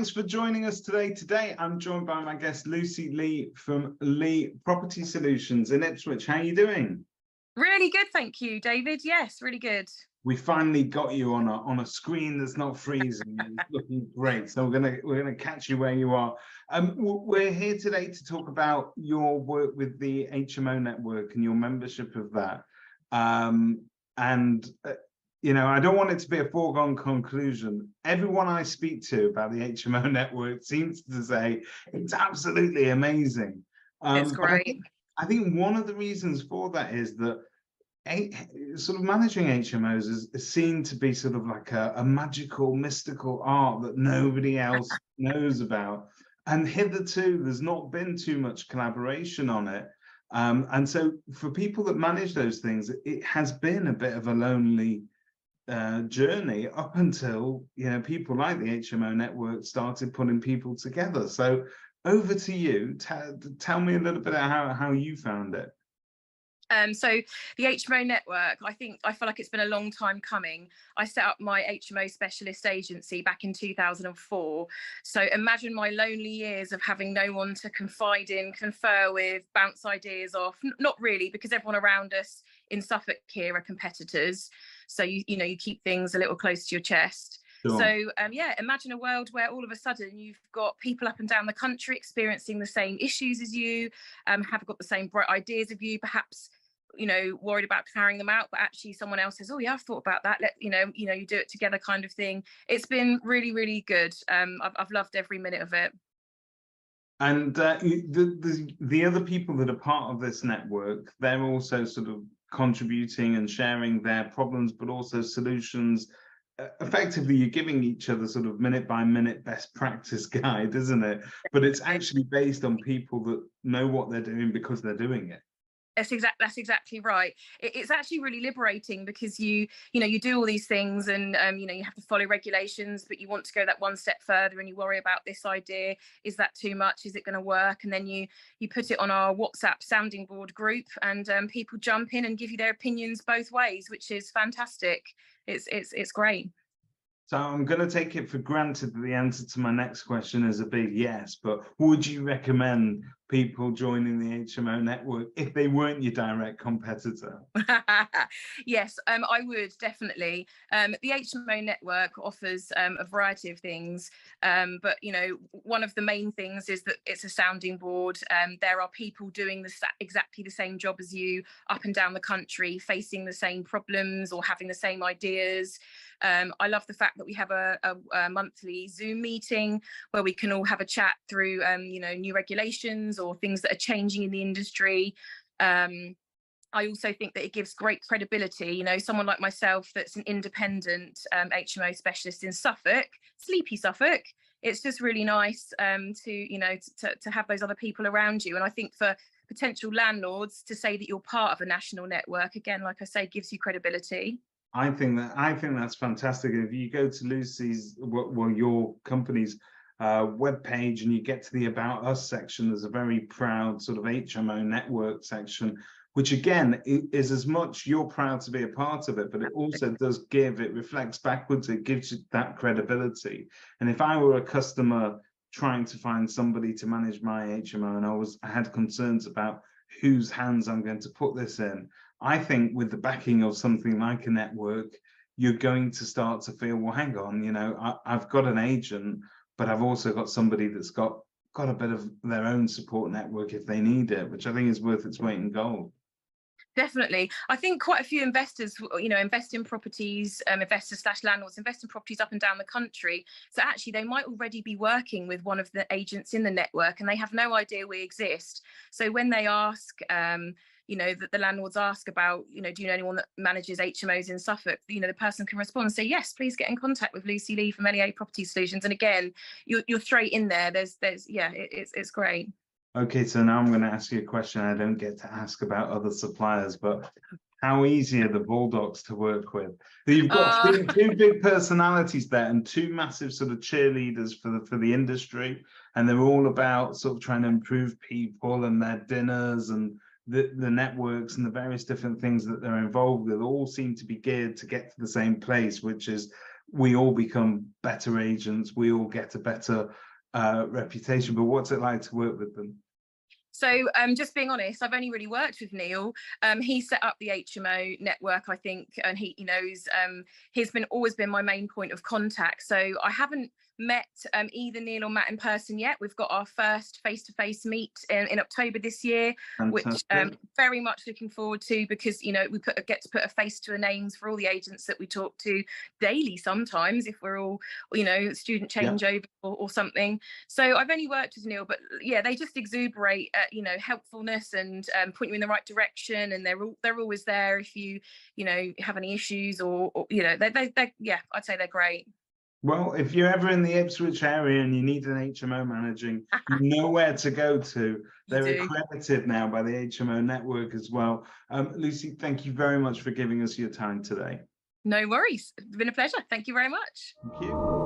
thanks for joining us today. Today, I'm joined by my guest, Lucy Lea from Lea Property Solutions in Ipswich. How are you doing? Really good, thank you, David. Yes, really good. We finally got you on a screen that's not freezing. It's looking great. So we're gonna catch you where you are. We're here today to talk about your work with the HMO Network and your membership of that. You know, I don't want it to be a foregone conclusion. Everyone I speak to about the HMO Network seems to say it's absolutely amazing. It's great. I think one of the reasons for that is that sort of managing HMOs is seen to be sort of like a magical, mystical art that nobody else knows about. And hitherto, there's not been too much collaboration on it. And so for people that manage those things, it has been a bit of a lonely journey up until, you know, people like the HMO Network started putting people together. So over to you. Tell me a little bit about how you found it. So the HMO Network, I feel like it's been a long time coming. I set up my HMO specialist agency back in 2004. So imagine my lonely years of having no one to confide in, confer with, bounce ideas off. Not really, because everyone around us in Suffolk here are competitors. So you keep things a little close to your chest. Sure. So yeah, imagine a world where all of a sudden you've got people up and down the country experiencing the same issues as you, have got the same bright ideas of you, perhaps, you know, worried about carrying them out, but actually someone else says, oh yeah, I've thought about that. You do it together, kind of thing. It's been really, really good. I've loved every minute of it. And the other people that are part of this network, they're also sort of contributing and sharing their problems, but also solutions. Effectively, you're giving each other sort of minute by minute best practice guide, isn't it? But it's actually based on people that know what they're doing because they're doing it. That's exactly right. It's actually really liberating because you do all these things and you have to follow regulations, but you want to go that one step further and you worry about this idea. Is that too much? Is it going to work? And then you put it on our WhatsApp sounding board group, and people jump in and give you their opinions both ways, which is fantastic. It's great. So I'm going to take it for granted that the answer to my next question is a big yes, but would you recommend people joining the HMO Network if they weren't your direct competitor? Yes, I would definitely. The HMO Network offers a variety of things, but one of the main things is that it's a sounding board. There are people doing exactly the same job as you up and down the country, facing the same problems or having the same ideas. I love the fact that we have a monthly Zoom meeting where we can all have a chat through new regulations or things that are changing in the industry. I also think that it gives great credibility. Someone like myself that's an independent HMO specialist in Suffolk, sleepy Suffolk. It's just really nice to have those other people around you. And I think for potential landlords to say that you're part of a national network, again, like I say, gives you credibility. I think that's fantastic. If you go to Lucy's, your company's webpage, and you get to the About Us section, there's a very proud sort of HMO Network section, which again is as much you're proud to be a part of it, but it also it reflects backwards. It gives you that credibility. And if I were a customer trying to find somebody to manage my HMO, and I had concerns about whose hands I'm going to put this in, I think with the backing of something like a network, you're going to start to feel, well, hang on, I've got an agent, but I've also got somebody that's got a bit of their own support network if they need it, which I think is worth its weight in gold. Definitely. I think quite a few investors, invest in properties, investors/landlords invest in properties up and down the country. So actually they might already be working with one of the agents in the network and they have no idea we exist. So when they ask, that the landlords ask about, do you know anyone that manages HMOs in Suffolk? The person can respond and say, yes, please get in contact with Lucy Lea from Lea Property Solutions. And again, you're straight in there. It's great. Okay, so now I'm going to ask you a question I don't get to ask about other suppliers, but how easy are the Bulldogs to work with? You've got two big personalities there and two massive sort of cheerleaders for the industry, and they're all about sort of trying to improve people and their dinners and the networks and the various different things that they're involved with all seem to be geared to get to the same place, which is we all become better agents, we all get a better reputation. But what's it like to work with them? So just being honest, I've only really worked with Neil. He set up the HMO network, I think, and he knows he's always been my main point of contact. So I haven't met either Neil or Matt in person yet. We've got our first face-to-face meet in October this year, Fantastic. which very much looking forward to, because we get to put a face to the names for all the agents that we talk to daily sometimes, if we're all student changeover or something. So I've only worked with Neil, but yeah, they just exuberate helpfulness and point you in the right direction, and they're always there if you have any issues or they I'd say they're great. Well, if you're ever in the Ipswich area and you need an HMO managing, you know where to go to. They're accredited now by the HMO network as well. Lucy, thank you very much for giving us your time today. No worries. It's been a pleasure. Thank you very much. Thank you.